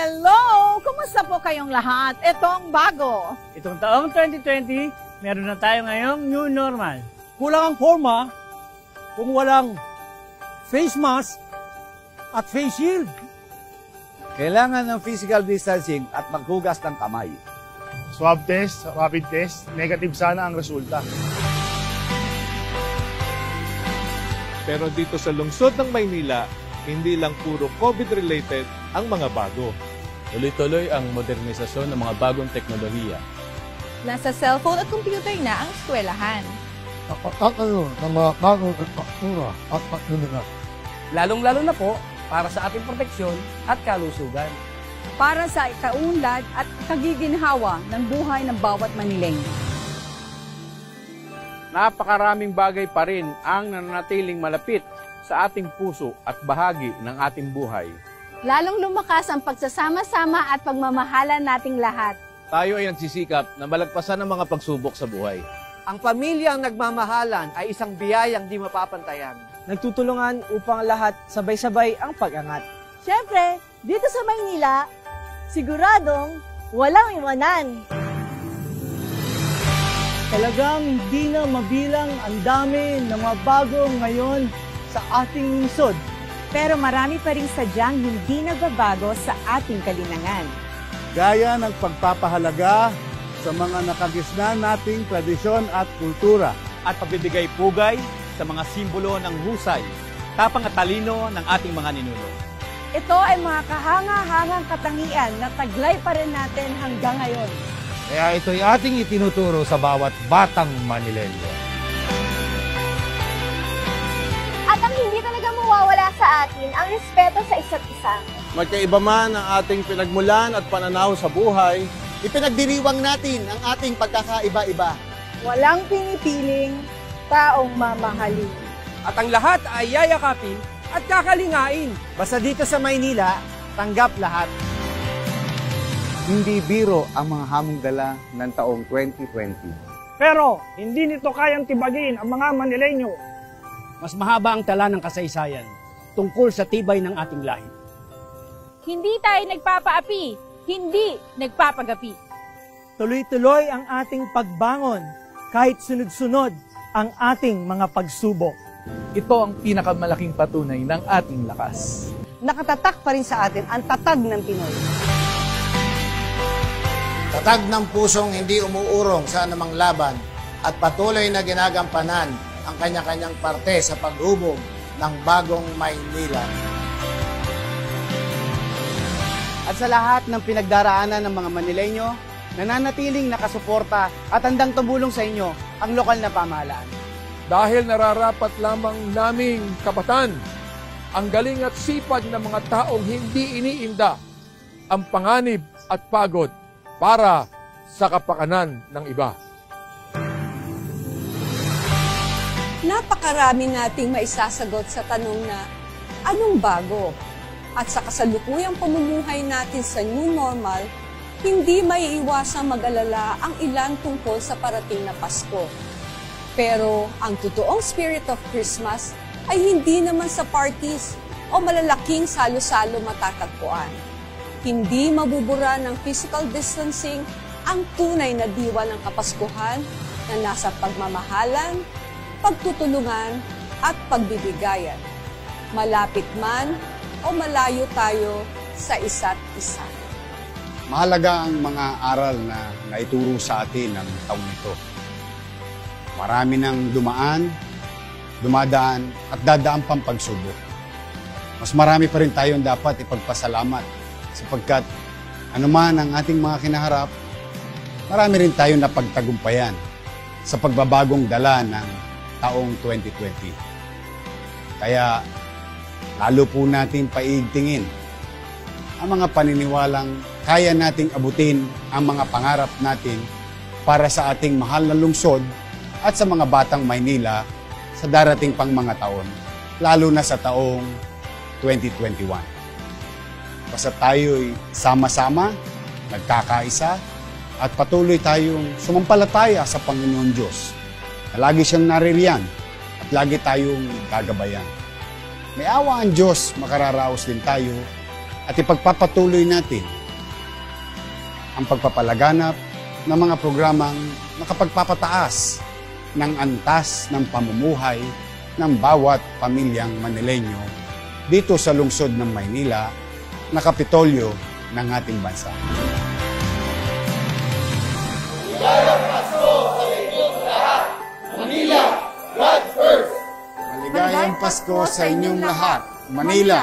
Hello! Kumusta po kayong lahat? Itong bago. Itong taong 2020, meron na tayo ngayong new normal. Kulang ang forma kung walang face mask at face shield. Kailangan ng physical distancing at maghugas ng kamay. Swab test, rapid test, negative sana ang resulta. Pero dito sa lungsod ng Maynila, hindi lang puro COVID-related ang mga bago. Tuloy-tuloy ang modernisasyon ng mga bagong teknolohiya. Nasa cellphone at computer na ang eskwelahan. Nakatatayo ng mga bagong infrastruktura at pagliligat. Lalong-lalo na po para sa ating proteksyon at kalusugan. Para sa ikaunlad at kagiginhawa ng buhay ng bawat Manileño. Napakaraming bagay pa rin ang nananatiling malapit sa ating puso at bahagi ng ating buhay. Lalong lumakas ang pagsasama-sama at pagmamahalan nating lahat. Tayo ay nagsisikap na malagpasan ang mga pagsubok sa buhay. Ang pamilyang nagmamahalan ay isang biyayang di mapapantayan. Nagtutulungan upang lahat sabay-sabay ang pag-angat. Siyempre, dito sa Maynila, siguradong walang iwanan. Talagang hindi na mabilang ang dami ng mga bago ngayon sa ating lungsod. Pero marami pa rin sadyang hindi nagbabago sa ating kalinangan. Gaya ng pagpapahalaga sa mga nakagisnan nating tradisyon at kultura. At pagbibigay pugay sa mga simbolo ng husay, tapang at talino ng ating mga ninuno. Ito ay mga kahanga-hangang katangian na taglay pa rin natin hanggang ngayon. Kaya ito'y ating itinuturo sa bawat batang Manileño. At ang hindi talaga mawawala sa atin, ang respeto sa isa't isa. Magkaiba man ang ating pinagmulan at pananaw sa buhay, Ipinagdiriwang natin ang ating pagkakaiba-iba. Walang pinipiling taong mamahalin. At ang lahat ay yayakapin at kakalingain. Basta dito sa Maynila, tanggap lahat. hindi biro ang mga hamong dala ng taong 2020. Pero hindi nito kayang tibagin ang mga Manileño. Mas mahaba ang tala ng kasaysayan tungkol sa tibay ng ating lahi. Hindi tayo nagpapaapi, hindi nagpapagapi. Tuloy-tuloy ang ating pagbangon kahit sunod-sunod ang ating mga pagsubok. Ito ang pinakamalaking patunay ng ating lakas. Nakatatak pa rin sa atin ang tatag ng Pinoy. Tatag ng pusong hindi umuurong sa anumang laban at patuloy na ginagampanan ang kanya-kanyang parte sa paghubog ng bagong Maynila. At sa lahat ng pinagdaraanan ng mga Manileño, nananatiling nakasuporta at handang tumulong sa inyo ang lokal na pamahalaan. Dahil nararapat lamang naming kapatan ang galing at sipag ng mga taong hindi iniinda ang panganib at pagod para sa kapakanan ng iba. Napakarami nating maisasagot sa tanong na anong bago? At sa kasalukuyang pamumuhay natin sa new normal, hindi maiiwasang mag-alala ang ilan tungkol sa parating na Pasko. Pero ang totoong spirit of Christmas ay hindi naman sa parties o malalaking salo-salo matatagpuan. Hindi mabubura ng physical distancing ang tunay na diwa ng Kapaskuhan na nasa pagmamahalan, pagtutulungan at pagbibigayan. Malapit man o malayo tayo sa isa't isa. Mahalaga ang mga aral na naituro sa atin ng taong ito. Marami nang dumadaan at dadaan pang pagsubok. Mas marami pa rin tayong dapat ipagpasalamat sapagkat anuman ang ating mga kinaharap, marami rin tayong napagtagumpayan sa pagbabagong dala ng taong 2020. Kaya lalo po natin paigtingin ang mga paniniwalang kaya nating abutin ang mga pangarap natin para sa ating mahal na lungsod at sa mga batang Maynila sa darating pang mga taon, lalo na sa taong 2021. Basta tayo'y sama-sama, nagkakaisa, at patuloy tayong sumampalataya sa Panginoon Diyos na lagi siyang naririyan at lagi tayong gagabayan. May awa ang Diyos, makararaos din tayo at ipagpapatuloy natin ang pagpapalaganap ng mga programang nakapagpapataas ng antas ng pamumuhay ng bawat pamilyang Manileño dito sa lungsod ng Maynila na kapitolyo ng ating bansa. Maligayang Pasko sa inyong lahat! Manila, God first! Maligayang Pasko sa inyong lahat! Manila,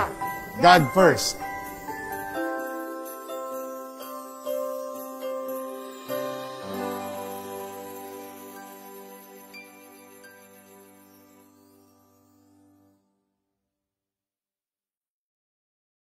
God first!